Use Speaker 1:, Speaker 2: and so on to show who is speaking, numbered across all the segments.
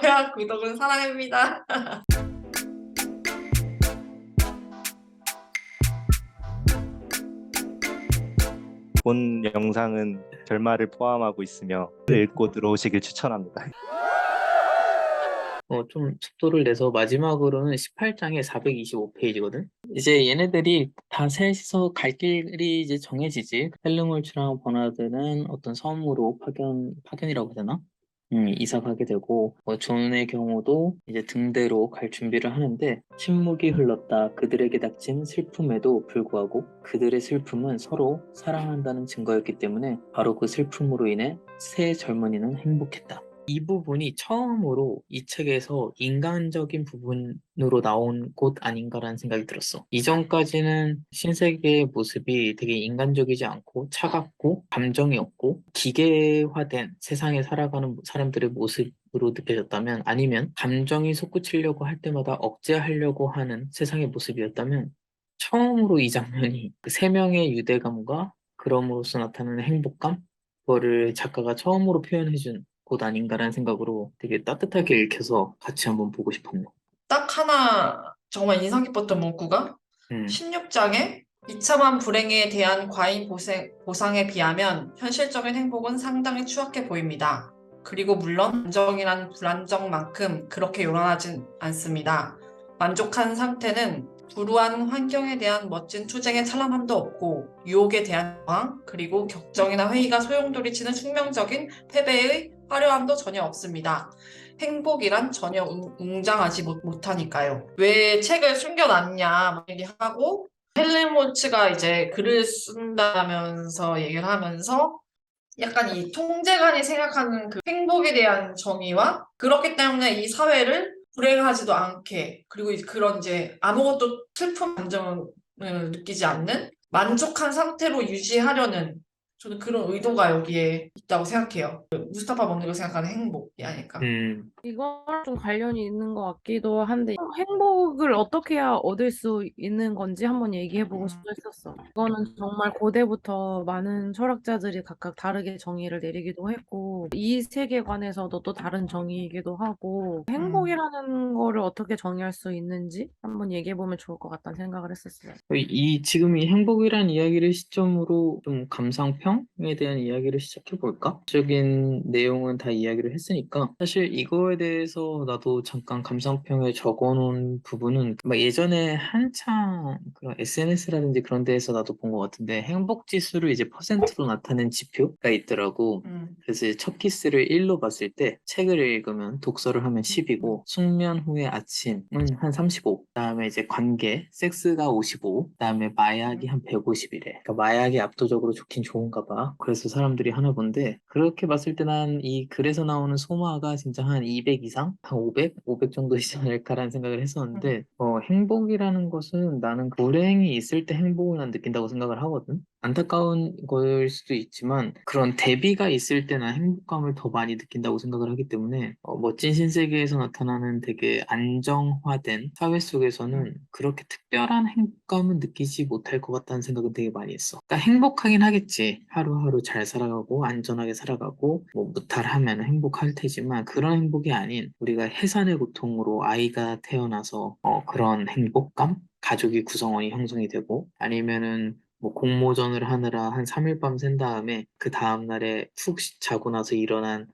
Speaker 1: 좋아요와 구독은 사랑입니다.
Speaker 2: 본 영상은 결말을 포함하고 있으며 읽고 들어오시길 추천합니다.
Speaker 3: 좀 속도를 내서 마지막으로는 18장에 425페이지거든? 이제 얘네들이 다 셋이서 갈 길이 이제 정해지지. 헬름홀츠랑 버나드는 어떤 섬으로 파견이라고 해야 되나? 이사 가게 되고, 존의 경우도 이제 등대로 갈 준비를 하는데, 침묵이 흘렀다. 그들에게 닥친 슬픔에도 불구하고 그들의 슬픔은 서로 사랑한다는 증거였기 때문에 바로 그 슬픔으로 인해 세 젊은이는 행복했다. 이 부분이 처음으로 이 책에서 인간적인 부분으로 나온 곳 아닌가라는 생각이 들었어. 이전까지는 신세계의 모습이 되게 인간적이지 않고 차갑고 감정이 없고 기계화된 세상에 살아가는 사람들의 모습으로 느껴졌다면, 아니면 감정이 솟구치려고 할 때마다 억제하려고 하는 세상의 모습이었다면, 처음으로 이 장면이 그 세 명의 유대감과 그럼으로써 나타나는 행복감, 그거를 작가가 처음으로 표현해준 곳 아닌가라는 생각으로 되게 따뜻하게 읽혀서 같이 한번 보고 싶었네.
Speaker 1: 딱 하나 정말 인상 깊었던 문구가
Speaker 3: 음,
Speaker 1: 16장에 비참한 불행에 대한 과잉 보상에 비하면 현실적인 행복은 상당히 추악해 보입니다. 그리고 물론 안정이란 불안정만큼 그렇게 요란하진 않습니다. 만족한 상태는 불우한 환경에 대한 멋진 투쟁의 찬란함도 없고 유혹에 대한 저항, 그리고 격정이나 회의가 소용돌이치는 숙명적인 패배의 화려함도 전혀 없습니다. 행복이란 전혀 웅장하지 못하니까요. 왜 책을 숨겨놨냐 얘기하고 헬레몬츠가 이제 글을 쓴다면서 얘기를 하면서 약간 이 통제관이 생각하는 그 행복에 대한 정의와 그렇기 때문에 이 사회를 불행하지도 않게 그리고 그런 이제 아무것도 슬픈 감정을 느끼지 않는 만족한 상태로 유지하려는 저는 그런 의도가 여기에 있다고 생각해요. 무스타파 먼디가 생각하는 행복이 아닐까.
Speaker 4: 이거랑 좀 관련이 있는 것 같기도 한데 행복을 어떻게 해야 얻을 수 있는 건지 한번 얘기해보고 싶어 했었어. 이거는 정말 고대부터 많은 철학자들이 각각 다르게 정의를 내리기도 했고 이 세계관에서도 또 다른 정의이기도 하고 행복이라는 거를 어떻게 정의할 수 있는지 한번 얘기해보면 좋을 것 같다는 생각을 했었어요.
Speaker 3: 지금 이 행복이란 이야기를 시점으로 좀 감상평에 대한 이야기를 시작해 볼까? 적인 내용은 다 이야기를 했으니까 사실 이거에 대해서 나도 잠깐 감상평에 적어놓은 부분은 막 예전에 한창 그런 SNS라든지 그런 데에서 나도 본 것 같은데, 행복 지수를 이제 퍼센트로 나타낸 지표가 있더라고. 그래서 이제 첫 키스를 1로 봤을 때 책을 읽으면 독서를 하면 10이고 숙면 후의 아침은 한 35, 그다음에 이제 관계, 섹스가 55, 그다음에 마약이 한 150이래. 그러니까 마약이 압도적으로 좋긴 좋은가 봐. 그래서 사람들이 하나 본데, 그렇게 봤을 때 난 이 글에서 나오는 소마가 진짜 한 200 이상? 한 500? 500 정도이지 않을까라는 생각을 했었는데, 행복이라는 것은 나는 불행이 있을 때 행복을 난 느낀다고 생각을 하거든. 안타까운 걸 수도 있지만 그런 대비가 있을 때나 행복감을 더 많이 느낀다고 생각을 하기 때문에, 멋진 신세계에서 나타나는 되게 안정화된 사회 속에서는 그렇게 특별한 행복감은 느끼지 못할 것 같다는 생각은 되게 많이 했어. 그러니까 행복하긴 하겠지. 하루하루 잘 살아가고 안전하게 살아가고 뭐 무탈하면 행복할 테지만, 그런 행복이 아닌 우리가 해산의 고통으로 아이가 태어나서 그런 행복감? 가족이 구성원이 형성이 되고, 아니면은 뭐 공모전을 하느라 한 3일 밤 샌 다음에 그 다음날에 푹 자고 나서 일어난,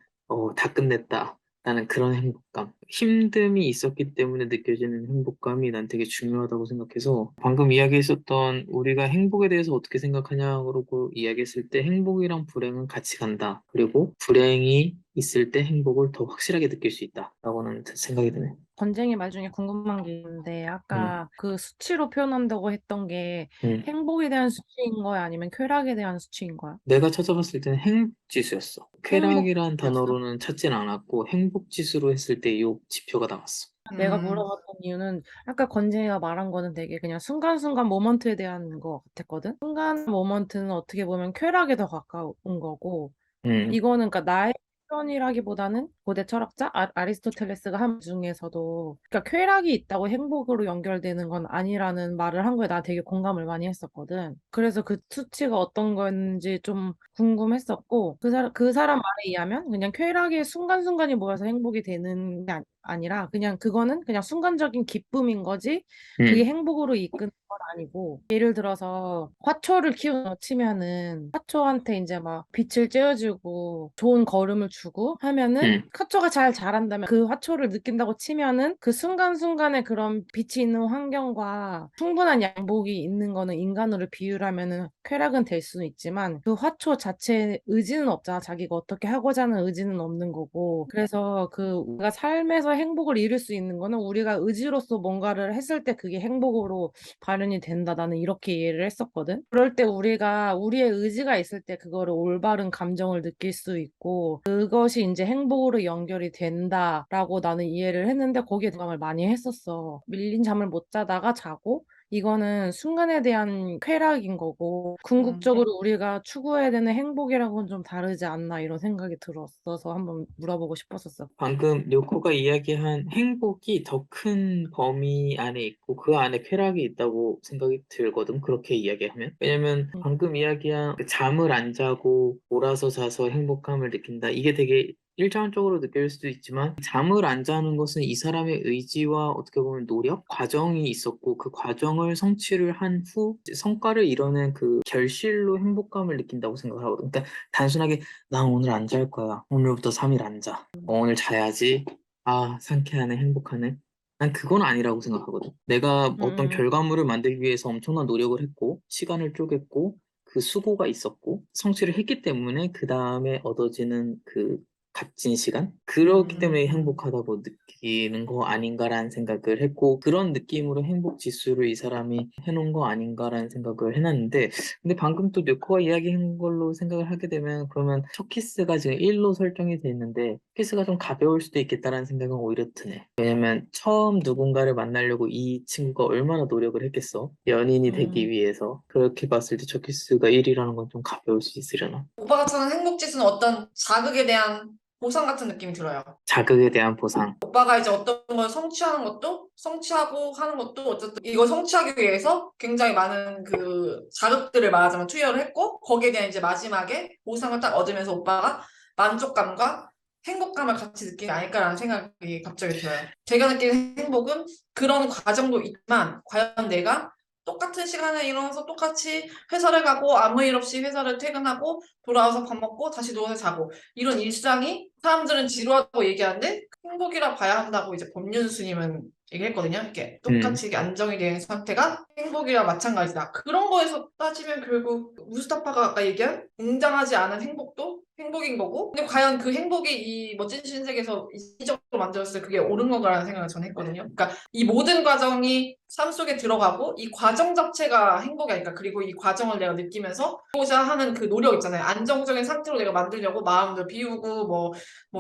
Speaker 3: 다 끝냈다. 나는 그런 행복감. 힘듦이 있었기 때문에 느껴지는 행복감이 난 되게 중요하다고 생각해서, 방금 이야기했었던 우리가 행복에 대해서 어떻게 생각하냐고 이야기했을 때 행복이랑 불행은 같이 간다. 그리고 불행이 있을 때 행복을 더 확실하게 느낄 수 있다. 라고는 생각이 드네.
Speaker 4: 건쟁이 말 중에 궁금한 게 있는데 아까 그 수치로 표현한다고 했던 게
Speaker 3: 음.
Speaker 4: 행복에 대한 수치인 거야? 아니면 쾌락에 대한 수치인 거야?
Speaker 3: 내가 찾아봤을 때는 행복지수였어. 쾌락이란
Speaker 4: 행복지수였어?
Speaker 3: 단어로는 찾진 않았고 행복지수로 했을 때 이 지표가 나왔어.
Speaker 4: 내가 물어봤던 이유는 아까 건재이가 말한 거는 되게 그냥 순간순간 모먼트에 대한 거 같았거든? 순간 모먼트는 어떻게 보면 쾌락에 더 가까운 거고
Speaker 3: 음,
Speaker 4: 이거는 그러니까 나의 표현이라기보다는 고대 철학자 아리스토텔레스가 한 말 중에서도 그러니까 쾌락이 있다고 행복으로 연결되는 건 아니라는 말을 한 거에 나 되게 공감을 많이 했었거든. 그래서 그 수치가 어떤 건지 좀 궁금했었고 그 사람 말에 의하면 그냥 쾌락이 순간순간이 모여서 행복이 되는 게 아니라 그냥 그거는 그냥 순간적인 기쁨인 거지 그게
Speaker 3: 음,
Speaker 4: 행복으로 이끄는 건 아니고 예를 들어서 화초를 키우는 치면은 화초한테 이제 막 빛을 쬐어주고 좋은 거름을 주고 하면은
Speaker 3: 음,
Speaker 4: 화초가 잘 자란다면 그 화초를 느낀다고 치면은 그 순간순간에 그런 빛이 있는 환경과 충분한 양복이 있는 거는 인간으로 비유하면은 쾌락은 될 수는 있지만 그 화초 자체에 의지는 없잖아. 자기가 어떻게 하고자 하는 의지는 없는 거고. 그래서 그 우리가 삶에서 행복을 이룰 수 있는 거는 우리가 의지로서 뭔가를 했을 때 그게 행복으로 발현이 된다. 나는 이렇게 이해를 했었거든. 그럴 때 우리가 우리의 의지가 있을 때 그거를 올바른 감정을 느낄 수 있고 그것이 이제 행복으로 연결이 된다라고 나는 이해를 했는데 거기에 공감을 많이 했었어. 밀린 잠을 못 자다가 자고 이거는 순간에 대한 쾌락인 거고 궁극적으로 우리가 추구해야 되는 행복이랑은 좀 다르지 않나 이런 생각이 들었어서 한번 물어보고 싶었었어.
Speaker 3: 방금 료코가 이야기한 행복이 더 큰 범위 안에 있고 그 안에 쾌락이 있다고 생각이 들거든. 그렇게 이야기하면. 왜냐면 방금 이야기한 그 잠을 안 자고 몰아서 자서 행복감을 느낀다. 이게 되게 일차원적으로 느낄 수도 있지만 잠을 안 자는 것은 이 사람의 의지와 어떻게 보면 노력, 과정이 있었고 그 과정을 성취를 한 후 성과를 이뤄낸 그 결실로 행복감을 느낀다고 생각을 하거든. 그러니까 단순하게 난 오늘 안 잘 거야. 오늘부터 3일 안 자. 오늘 자야지. 아, 상쾌하네, 행복하네. 난 그건 아니라고 생각하거든. 내가 어떤
Speaker 4: 음,
Speaker 3: 결과물을 만들기 위해서 엄청난 노력을 했고, 시간을 쪼갰고, 그 수고가 있었고, 성취를 했기 때문에 그 다음에 얻어지는 그 값진 시간? 그렇기 때문에
Speaker 1: 음.
Speaker 3: 행복하다고 느끼는 거 아닌가라는 생각을 했고, 그런 느낌으로 행복 지수를 이 사람이 해놓은 거 아닌가라는 생각을 해놨는데, 근데 방금 또 뇌코가 이야기한 걸로 생각을 하게 되면 그러면 첫 키스가 지금 1로 설정이 돼 있는데 키스가 좀 가벼울 수도 있겠다라는 생각은 오히려 드네. 왜냐면 처음 누군가를 만나려고 이 친구가 얼마나 노력을 했겠어. 연인이 되기
Speaker 1: 음.
Speaker 3: 위해서. 그렇게 봤을 때 첫 키스가 1이라는 건 좀 가벼울 수 있으려나?
Speaker 1: 오빠가 찾는 행복지수는 어떤 자극에 대한 보상 같은 느낌이 들어요.
Speaker 3: 자극에 대한 보상.
Speaker 1: 오빠가 이제 어떤 걸 성취하는 것도 성취하고 하는 것도 어쨌든 이걸 성취하기 위해서 굉장히 많은 그 자극들을 말하자면 투여를 했고 거기에 대한 이제 마지막에 보상을 딱 얻으면서 오빠가 만족감과 행복감을 같이 느끼는 게 아닐까라는 생각이 갑자기 들어요. 제가 느끼는 행복은 그런 과정도 있지만 과연 내가 똑같은 시간에 일어나서 똑같이 회사를 가고 아무 일 없이 회사를 퇴근하고 돌아와서 밥 먹고 다시 누워서 자고 이런 일상이 사람들은 지루하다고 얘기하는데 행복이라 봐야 한다고 이제 법륜 스님은 얘기했거든요. 이렇게
Speaker 3: 음,
Speaker 1: 똑같이 이게 안정이 된 상태가 행복이라 마찬가지다. 그런 거에서 따지면 결국 무스타파가 아까 얘기한 웅장하지 않은 행복도 행복인 거고 근데 과연 그 행복이 이 멋진 신세계에서 이기적으로 만들었을 때 그게 옳은 건가라는 생각을 저는 했거든요. 그러니까 이 모든 과정이 삶 속에 들어가고 이 과정 자체가 행복이 아닐까. 그리고 이 과정을 내가 느끼면서 하고자 하는 그 노력 있잖아요. 안정적인 상태로 내가 만들려고 마음도 비우고 뭐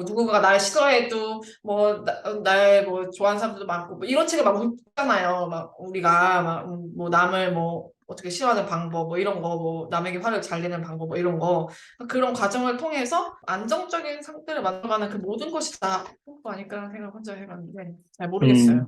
Speaker 1: 누군가가 날 싫어해도 날 뭐 좋아하는 사람들도 많고 뭐 이런 책을 막 읽잖아요. 막 우리가 막 뭐 남을 뭐 어떻게 싫어하는 방법 뭐 이런 거 뭐 남에게 화를 잘 내는 방법 뭐 이런 거 그런 과정을 통해서 안정적인 상태를 만들어가는 그 모든 것이 다 행복 아닐까라는 생각을 혼자 해봤는데 잘 모르겠어요.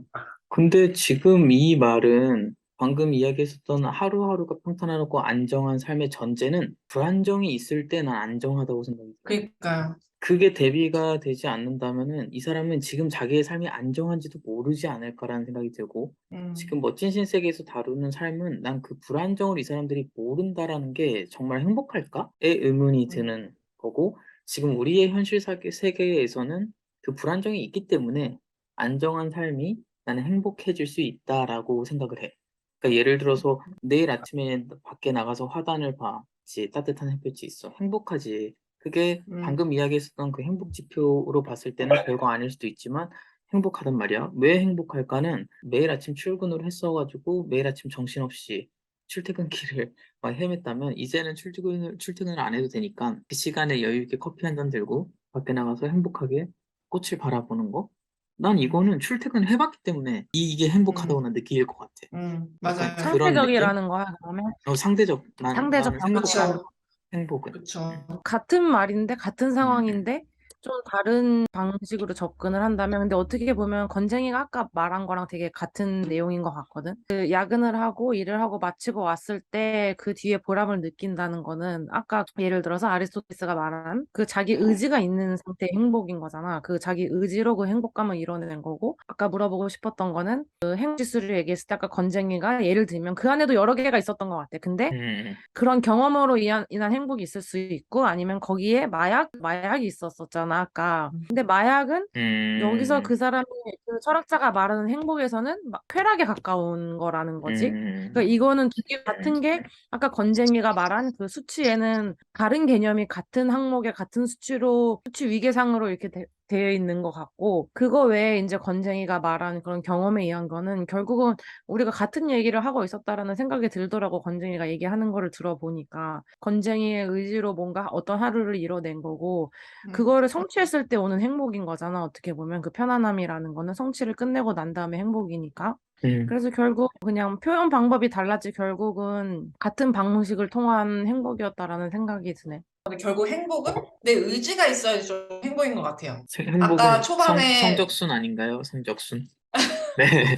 Speaker 3: 근데 지금 이 말은 방금 이야기했었던 하루하루가 평탄하고 안정한 삶의 전제는 불안정이 있을 때 난 안정하다고 생각이 들어.
Speaker 1: 그러니까요.
Speaker 3: 그게 대비가 되지 않는다면은 이 사람은 지금 자기의 삶이 안정한지도 모르지 않을까라는 생각이 들고
Speaker 1: 음,
Speaker 3: 지금 멋진 신세계에서 다루는 삶은 난 그 불안정을 이 사람들이 모른다라는 게 정말 행복할까?의 의문이
Speaker 1: 음,
Speaker 3: 드는 거고 지금 우리의 현실 세계에서는 그 불안정이 있기 때문에 안정한 삶이 나는 행복해질 수 있다라고 생각을 해. 그러니까 예를 들어서 내일 아침에 밖에 나가서 화단을 봐. 그치, 따뜻한 햇볕이 있어. 행복하지. 그게
Speaker 1: 음,
Speaker 3: 방금 이야기했었던 그 행복 지표로 봤을 때는 별거 아닐 수도 있지만 행복하단 말이야. 왜 행복할까는 매일 아침 출근을 했어가지고 매일 아침 정신없이 출퇴근길을 막 헤맸다면 이제는 출퇴근을 안 해도 되니까 그 시간에 여유 있게 커피 한 잔 들고 밖에 나가서 행복하게 꽃을 바라보는 거. 난 이거는 출퇴근을 해봤기 때문에 이게 행복하다고
Speaker 1: 음,
Speaker 3: 난 느낄 것 같아. 약간
Speaker 1: 맞아요.
Speaker 3: 그런 느낌?
Speaker 4: 상대적이라는 거야, 그러면?
Speaker 3: 상대적.
Speaker 4: 상대적
Speaker 3: 나는
Speaker 4: 값이라는
Speaker 3: 행복은
Speaker 1: 그쵸,
Speaker 4: 거.
Speaker 3: 행복은.
Speaker 1: 그쵸.
Speaker 4: 같은 말인데, 같은
Speaker 3: 음, 음,
Speaker 4: 상황인데, 좀 다른 방식으로 접근을 한다면, 근데 어떻게 보면 건쟁이가 아까 말한 거랑 되게 같은 내용인 것 같거든. 그 야근을 하고 일을 하고 마치고 왔을 때 그 뒤에 보람을 느낀다는 거는 아까 예를 들어서 아리스토텔레스가 말한 그 자기 의지가 있는 상태의 행복인 거잖아. 그 자기 의지로 그 행복감을 이뤄내는 거고, 아까 물어보고 싶었던 거는 그 행복지수를 얘기했을 때 아까 건쟁이가 예를 들면 그 안에도 여러 개가 있었던 것 같아. 근데 그런 경험으로 인한 행복이 있을 수 있고 아니면 거기에 마약이 있었었잖아, 아까. 근데 마약은 여기서 그 사람이 그 철학자가 말하는 행복에서는 막 쾌락에 가까운 거라는 거지. 그러니까 이거는 두 개 같은 게 아까 건쟁이가 말한 그 수치에는 다른 개념이 같은 항목에 같은 수치로 수치 위계상으로 이렇게 되어 있는 것 같고 그거 외에 이제 건쟁이가 말한 그런 경험에 의한 거는 결국은 우리가 같은 얘기를 하고 있었다라는 생각이 들더라고. 건쟁이가 얘기하는 거를 들어보니까 건쟁이의 의지로 뭔가 어떤 하루를 이뤄낸 거고 그거를 성취했을 때 오는 행복인 거잖아. 어떻게 보면 그 편안함이라는 거는 성취를 끝내고 난 다음에 행복이니까. 그래서 결국 그냥 표현 방법이 달랐지 결국은 같은 방식을 통한 행복이었다라는 생각이 드네.
Speaker 1: 근데 결국 행복은 내 의지가 있어야지 좀 행복인 것 같아요. 아까
Speaker 3: 행복은
Speaker 1: 초반에
Speaker 3: 성적순 아닌가요? 성적순. 네.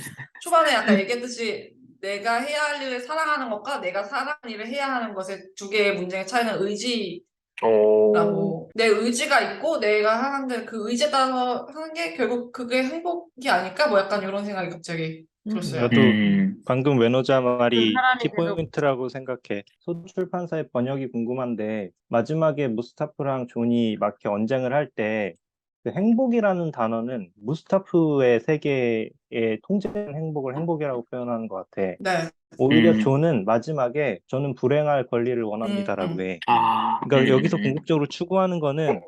Speaker 1: 아까 얘기했듯이 내가 해야 할 일을 사랑하는 것과 내가 사랑하는 일을 해야 하는 것의 두 개의 문제의 차이는
Speaker 3: 오.
Speaker 1: 의지라고. 내 의지가 있고 내가 하는데 그 의지에 따라서 하는 게 결국 그게 행복이 아닐까? 뭐 약간 이런 생각이 갑자기 들었어요.
Speaker 2: 나도 방금 외노자
Speaker 4: 그
Speaker 2: 말이
Speaker 4: 사람이 계속
Speaker 2: 키포인트라고 생각해. 소출판사의 번역이 궁금한데 마지막에 무스타프랑 존이 막 이렇게 언쟁을 할 때 그 행복이라는 단어는 무스타프의 세계에 통제된 행복을 행복이라고 표현하는 것 같아.
Speaker 1: 네.
Speaker 2: 오히려 존은 마지막에 저는 불행할 권리를 원합니다라고
Speaker 1: 음,
Speaker 2: 해.
Speaker 3: 아,
Speaker 2: 그러니까 여기서 궁극적으로 추구하는 거는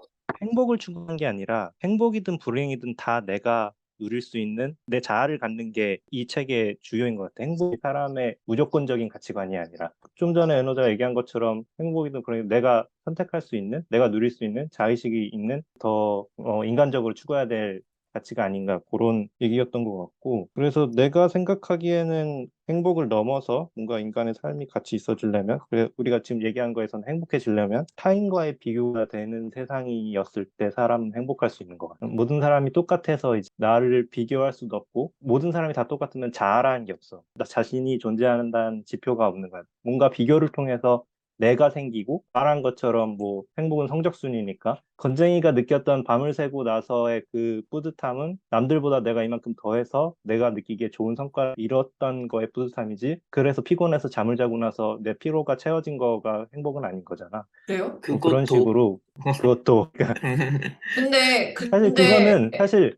Speaker 2: 행복을 추구하는 게 아니라 행복이든 불행이든 다 내가 누릴 수 있는 내 자아를 갖는 게 이 책의 주요인 것 같아. 행복이 사람의 무조건적인 가치관이 아니라 좀 전에 연호자가 얘기한 것처럼 행복이든 불행이든 내가 선택할 수 있는, 내가 누릴 수 있는 자의식이 있는 더 인간적으로 추구해야 될 가치가 아닌가 그런 얘기였던 것 같고 그래서 내가 생각하기에는 행복을 넘어서 뭔가 인간의 삶이 같이 있어지려면 그래 우리가 지금 얘기한 거에서는 행복해지려면 타인과의 비교가 되는 세상이었을 때 사람은 행복할 수 있는 것 같아요. 모든 사람이 똑같아서 이제 나를 비교할 수도 없고 모든 사람이 다 똑같으면 자아라는 게 없어. 나 자신이 존재한다는 지표가 없는 거야. 뭔가 비교를 통해서 내가 생기고 말한 것처럼 뭐 행복은 성적순이니까 건쟁이가 느꼈던 밤을 새고 나서의 그 뿌듯함은 남들보다 내가 이만큼 더해서 내가 느끼기에 좋은 성과를 이뤘던 거의 뿌듯함이지 그래서 피곤해서 잠을 자고 나서 내 피로가 채워진 거가 행복은 아닌 거잖아.
Speaker 1: 그래요?
Speaker 2: 뭐 그런
Speaker 3: 그것도
Speaker 2: 식으로 그것도 사실
Speaker 1: 근데
Speaker 2: 그거는 사실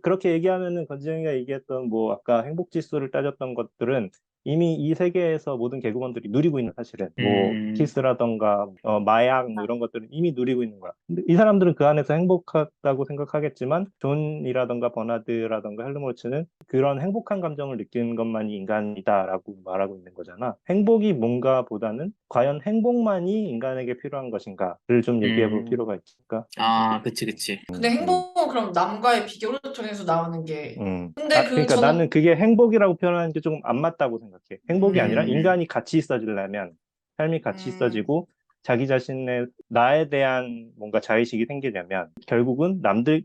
Speaker 2: 그렇게 얘기하면은 건지영이가 얘기했던 뭐 아까 행복 지수를 따졌던 것들은 이미 이 세계에서 모든 개그우먼들이 누리고 있는 사실은 뭐 키스라던가 마약 뭐 이런 것들은 이미 누리고 있는 거야. 근데 이 사람들은 그 안에서 행복하다고 생각하겠지만 존이라던가 버나드라던가 헬르몰츠는 그런 행복한 감정을 느끼는 것만이 인간이다라고 말하고 있는 거잖아. 행복이 뭔가 보다는 과연 행복만이 인간에게 필요한 것인가를 좀 얘기해 볼 필요가 있을까?
Speaker 3: 아, 그치.
Speaker 1: 근데 행복은 그럼 남과의 비교를 통해서 나오는 게 근데
Speaker 2: 그러니까 나는 그게 행복이라고 표현하는 게 조금 안 맞다고 생각해. 행복이 아니라
Speaker 3: 음,
Speaker 2: 인간이 같이 있어지려면, 삶이 같이
Speaker 1: 음,
Speaker 2: 있어지고, 자기 자신의 나에 대한 뭔가 자의식이 생기려면, 결국은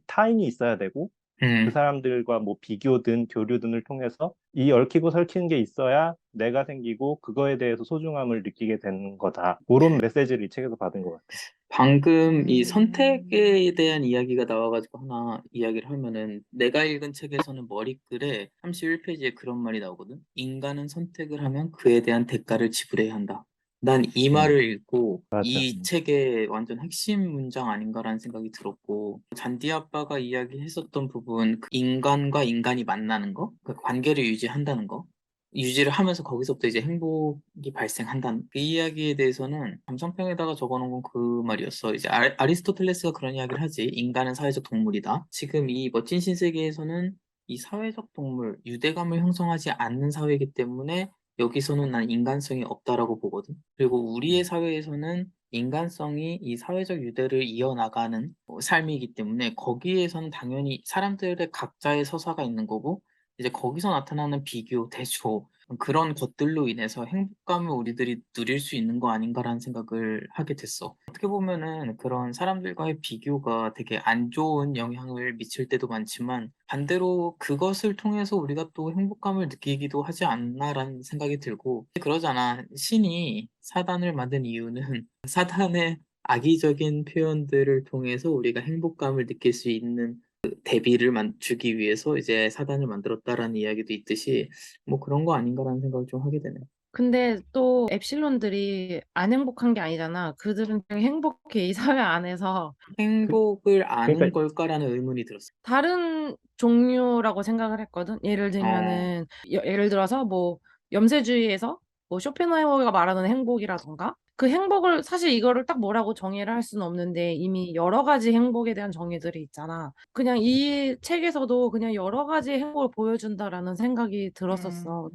Speaker 2: 타인이 있어야 되고, 그
Speaker 3: 음.
Speaker 2: 사람들과 뭐 비교든 교류든을 통해서 이 얽히고 설키는 게 있어야 내가 생기고, 그거에 대해서 소중함을 느끼게 되는 거다. 그런 메시지를 이 책에서 받은 것 같아.
Speaker 3: 방금 이 선택에 대한 이야기가 나와가지고 하나 이야기를 하면은 내가 읽은 책에서는 머리글에 31페이지에 그런 말이 나오거든. 인간은 선택을 하면 그에 대한 대가를 지불해야 한다. 난 이
Speaker 2: 음,
Speaker 3: 말을 읽고
Speaker 2: 맞아.
Speaker 3: 이 책의 완전 핵심 문장 아닌가라는 생각이 들었고 잔디 아빠가 이야기했었던 부분 그 인간과 인간이 만나는 거, 그 관계를 유지한다는 거 유지를 하면서 거기서부터 이제 행복이 발생한다는 그 이야기에 대해서는 감상평에다가 적어놓은 건 그 말이었어. 이제 아리스토텔레스가 그런 이야기를 하지. 인간은 사회적 동물이다. 지금 이 멋진 신세계에서는 이 사회적 동물, 유대감을 형성하지 않는 사회이기 때문에 여기서는 난 인간성이 없다라고 보거든. 그리고 우리의 사회에서는 인간성이 이 사회적 유대를 이어나가는 삶이기 때문에 거기에서는 당연히 사람들의 각자의 서사가 있는 거고 이제 거기서 나타나는 비교, 대조, 그런 것들로 인해서 행복감을 우리들이 누릴 수 있는 거 아닌가라는 생각을 하게 됐어. 어떻게 보면은 그런 사람들과의 비교가 되게 안 좋은 영향을 미칠 때도 많지만 반대로 그것을 통해서 우리가 또 행복감을 느끼기도 하지 않나라는 생각이 들고 그러잖아. 신이 사단을 만든 이유는 사단의 악의적인 표현들을 통해서 우리가 행복감을 느낄 수 있는 대비를 주기 위해서 이제 사단을 만들었다라는 이야기도 있듯이 뭐 그런 거 아닌가라는 생각을 좀 하게 되네.
Speaker 4: 근데 또 엡실론들이 안 행복한 게 아니잖아. 그들은 그냥 행복해. 이 사회 안에서
Speaker 3: 행복을 아는
Speaker 2: 그러니까
Speaker 3: 걸까라는 의문이 들었어.
Speaker 4: 다른 종류라고 생각을 했거든. 예를
Speaker 3: 어,
Speaker 4: 들면은 예를 들어서 뭐 염세주의에서 뭐 쇼펜하이머가 말하는 행복이라던가 그 행복을 사실 이거를 딱 뭐라고 정의를 할 수는 없는데 이미 여러 가지 행복에 대한 정의들이 있잖아. 그냥 이 책에서도 그냥 여러 가지 행복을 보여준다라는 생각이 들었었어.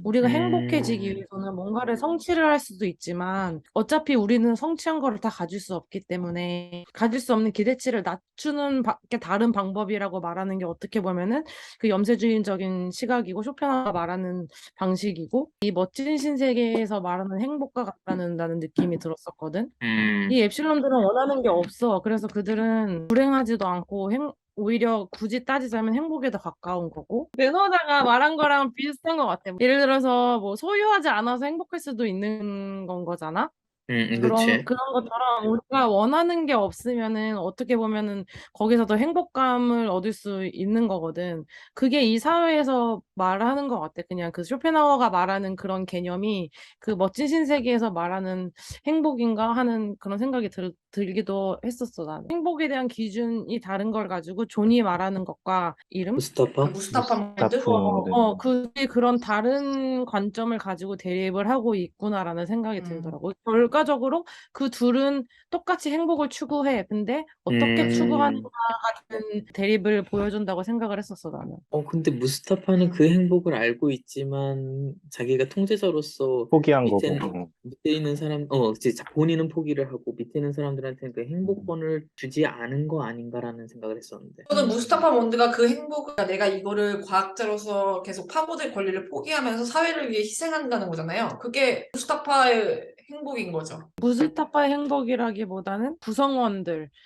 Speaker 4: 우리가 행복해지기
Speaker 3: 음,
Speaker 4: 위해서는 뭔가를 성취를 할 수도 있지만 어차피 우리는 성취한 거를 다 가질 수 없기 때문에 가질 수 없는 기대치를 낮추는 밖에 다른 방법이라고 말하는 게 어떻게 보면은 그 염세주의적인 시각이고 쇼펜하우어가 말하는 방식이고 이 멋진 신세계에서 말하는 행복과 같다는 나는 느낌이 들었었거든.
Speaker 3: 음,
Speaker 4: 이 엡실론들은 원하는 게 없어. 그래서 그들은 불행하지도 않고 오히려 굳이 따지자면 행복에 더 가까운 거고. 매너자가 말한 거랑 비슷한 것 같아. 예를 들어서 뭐 소유하지 않아서 행복할 수도 있는 건 거잖아.
Speaker 3: 그치.
Speaker 4: 그런 것처럼 우리가 원하는 게 없으면은 어떻게 보면은 거기서 더 행복감을 얻을 수 있는 거거든. 그게 이 사회에서 말하는 것 같아. 그냥 그 쇼펜하우어가 말하는 그런 개념이 그 멋진 신세계에서 말하는 행복인가 하는 그런 생각이 들기도 했었어, 나는. 행복에 대한 기준이 다른 걸 가지고 존이 말하는 것과 이름?
Speaker 1: 그
Speaker 3: 무스타파?
Speaker 1: 무스타파 몬드?
Speaker 2: 무스타프몬드.
Speaker 4: 그런 다른 관점을 가지고 대립을 하고 있구나라는 생각이
Speaker 1: 음.
Speaker 4: 들더라고. 결과적으로 그 둘은 똑같이 행복을 추구해. 근데 어떻게
Speaker 3: 음,
Speaker 4: 추구하는가는 대립을 보여준다고 생각을 했었어, 나는.
Speaker 3: 근데 무스타파는 그
Speaker 1: 음.
Speaker 3: 행복을 알고 있지만 자기가 통제자로서
Speaker 2: 포기한 거고.
Speaker 3: 밑에 있는 사람, 이제 본인은 포기를 하고 밑에 있는 사람들한테는 그 행복권을 주지 않은 거 아닌가라는 생각을 했었는데.
Speaker 1: 저는 무스타파 몬드가 그 행복을 내가 이거를 과학자로서 계속 파고들 권리를 포기하면서 사회를 위해 희생한다는 거잖아요. 그게 무스타파의 행복인 거죠.
Speaker 4: 무스타파의 행복이라기보다는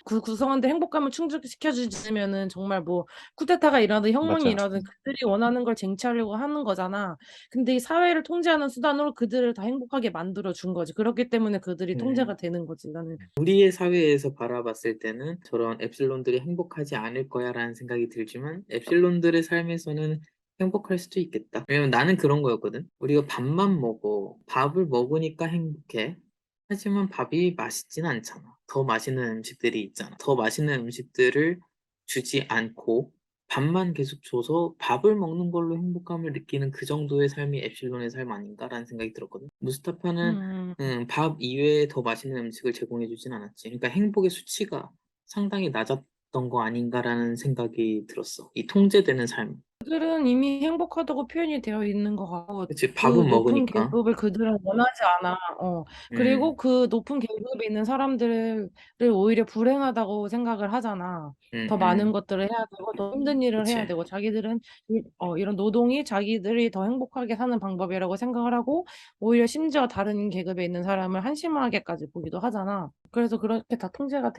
Speaker 4: 그 구성원들 행복감을 충족시켜주면은 정말 뭐 쿠데타가 일어나든 혁명이
Speaker 2: 맞아.
Speaker 4: 일어나든 그들이 원하는 걸 쟁취하려고 하는 거잖아. 근데 이 사회를 통제하는 수단으로 그들을 다 행복하게 만들어 준 거지. 그렇기 때문에 그들이
Speaker 3: 음,
Speaker 4: 통제가 되는 거지. 나는
Speaker 3: 우리의 사회에서 바라봤을 때는 저런 엡실론들이 행복하지 않을 거야라는 생각이 들지만 엡실론들의 삶에서는 행복할 수도 있겠다. 왜냐면 나는 그런 거였거든. 우리가 밥만 먹어. 밥을 먹으니까 행복해. 하지만 밥이 맛있진 않잖아. 더 맛있는 음식들이 있잖아. 더 맛있는 음식들을 주지 않고 밥만 계속 줘서 밥을 먹는 걸로 행복감을 느끼는 그 정도의 삶이 엡실론의 삶 아닌가라는 생각이 들었거든. 무스타파는
Speaker 4: 음,
Speaker 3: 밥 이외에 더 맛있는 음식을 제공해주진 않았지. 그러니까 행복의 수치가 상당히 낮았던 거 아닌가라는 생각이 들었어. 이 통제되는 삶.
Speaker 4: 그들은 이미 행복하다고 표현이 되어 있는 것 같고,
Speaker 3: 그치,
Speaker 4: 그
Speaker 3: 밥은
Speaker 4: 높은
Speaker 3: 먹으니까.
Speaker 4: 계급을 그들은 원하지 않아. 그리고
Speaker 3: 음,
Speaker 4: 그 높은 계급에 있는 사람들을 오히려 불행하다고 생각을 하잖아. 더 많은
Speaker 3: 음.
Speaker 4: 것들을 해야 되고, 더 힘든 일을 해야
Speaker 3: 그치.
Speaker 4: 되고, 자기들은 이런 노동이 자기들이 더 행복하게 사는 방법이라고 생각을 하고, 오히려 심지어 다른 계급에 있는 사람을 한심하게까지 보기도 하잖아. 그래서 그렇게 다 통제가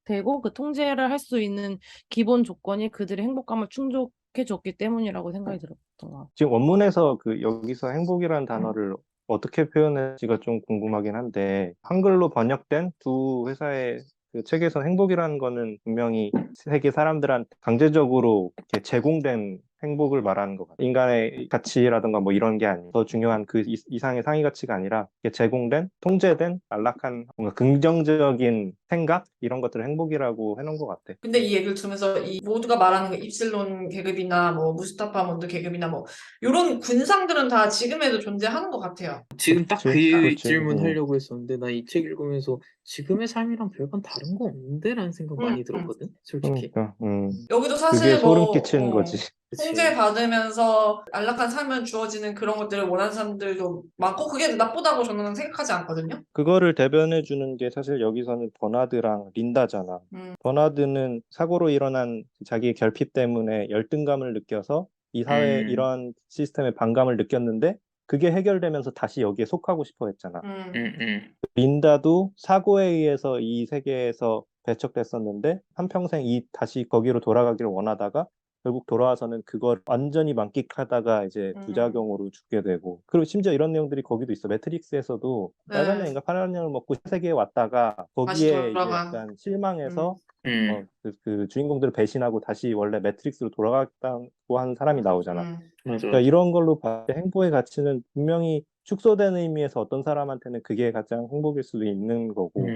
Speaker 4: 되고, 그 통제를 할 수 있는 기본 조건이 그들의 행복감을 충족해줬기 때문이라고 생각이 들었던 것 같아.
Speaker 2: 지금 원문에서 그 여기서 행복이라는 단어를 어떻게 표현할지가 좀 궁금하긴 한데 한글로 번역된 두 회사의 그 책에서 행복이라는 거는 분명히 세계 사람들한테 강제적으로 이렇게 제공된 행복을 말하는 것 같아요. 인간의 가치라든가 뭐 이런 게 아니고 더 중요한 그 이상의 상위 가치가 아니라 이렇게 제공된, 통제된 안락한 뭔가 긍정적인 생각 이런 것들을 행복이라고 해놓은 것 같아.
Speaker 1: 근데 이 얘기를 들으면서 이 모두가 말하는 그 입실론 계급이나 뭐 무스타파 몬드 계급이나 뭐 이런 군상들은 다 지금에도 존재하는 것 같아요.
Speaker 3: 지금 딱
Speaker 2: 그렇지,
Speaker 3: 그
Speaker 2: 그렇지.
Speaker 3: 질문 하려고 했었는데, 나 이 책 읽으면서 지금의 삶이랑 별반 다른 거 없는데? 라는 생각
Speaker 1: 음,
Speaker 3: 많이
Speaker 1: 음.
Speaker 3: 들었거든, 솔직히.
Speaker 2: 그러니까,
Speaker 1: 여기도
Speaker 2: 그게
Speaker 1: 사실
Speaker 2: 소름
Speaker 1: 뭐
Speaker 2: 끼치는 거지.
Speaker 3: 그치.
Speaker 1: 통제받으면서 안락한 삶을 주어지는 그런 것들을 원하는 사람들도 많고 그게 나쁘다고 저는 생각하지 않거든요.
Speaker 2: 그거를 대변해 주는 게 사실 여기서는 버나드랑 린다잖아.
Speaker 1: 음,
Speaker 2: 버나드는 사고로 일어난 자기의 결핍 때문에 열등감을 느껴서 이 사회
Speaker 3: 음,
Speaker 2: 이런 시스템에 반감을 느꼈는데 그게 해결되면서 다시 여기에 속하고 싶어 했잖아.
Speaker 3: 음.
Speaker 2: 린다도 사고에 의해서 이 세계에서 배척됐었는데 한평생 다시 거기로 돌아가기를 원하다가 결국 돌아와서는 그걸 완전히 만끽하다가 이제 부작용으로 죽게 되고, 그리고 심지어 이런 내용들이 거기도 있어. 매트릭스에서도 빨간
Speaker 1: 네.
Speaker 2: 양인가 파란 양을 먹고 세계에 왔다가
Speaker 1: 다시
Speaker 2: 거기에 이제
Speaker 1: 돌아가.
Speaker 2: 약간 실망해서
Speaker 3: 음.
Speaker 2: 그 주인공들을 배신하고 다시 원래 매트릭스로 돌아갔다고 하는 사람이 나오잖아.
Speaker 3: 맞아,
Speaker 2: 그러니까
Speaker 3: 맞아.
Speaker 2: 이런 걸로 봤을 때 행복의 가치는 분명히 축소된 의미에서 어떤 사람한테는 그게 가장 행복일 수도 있는 거고,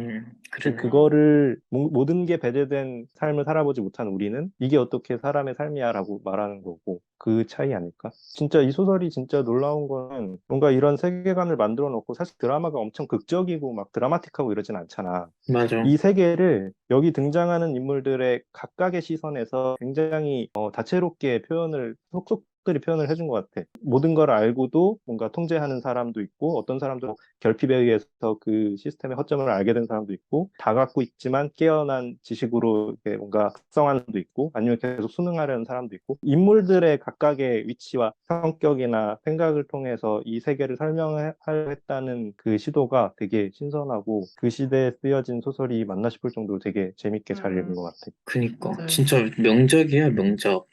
Speaker 2: 사실
Speaker 3: 그러네.
Speaker 2: 그거를 모든 게 배제된 삶을 살아보지 못한 우리는 이게 어떻게 사람의 삶이야라고 말하는 거고, 그 차이 아닐까? 진짜 이 소설이 진짜 놀라운 거는 뭔가 이런 세계관을 만들어 놓고, 사실 드라마가 엄청 극적이고 막 드라마틱하고 이러진 않잖아.
Speaker 3: 맞아.
Speaker 2: 이 세계를 여기 등장하는 인물들의 각각의 시선에서 굉장히 다채롭게 속속들이 표현을 해준 것 같아. 모든 걸 알고도 뭔가 통제하는 사람도 있고, 어떤 사람도 결핍에 의해서 그 시스템의 허점을 알게 된 사람도 있고, 다 갖고 있지만 깨어난 지식으로 이렇게 뭔가 각성하는 사람도 있고, 아니면 계속 순응하려는 사람도 있고, 인물들의 각각의 위치와 성격이나 생각을 통해서 이 세계를 설명하려 했다는 그 시도가 되게 신선하고, 그 시대에 쓰여진 소설이 맞나 싶을 정도로 되게 재밌게 잘 읽은 것 같아.
Speaker 3: 그니까
Speaker 1: 맞아요.
Speaker 3: 진짜 명작이야, 명작.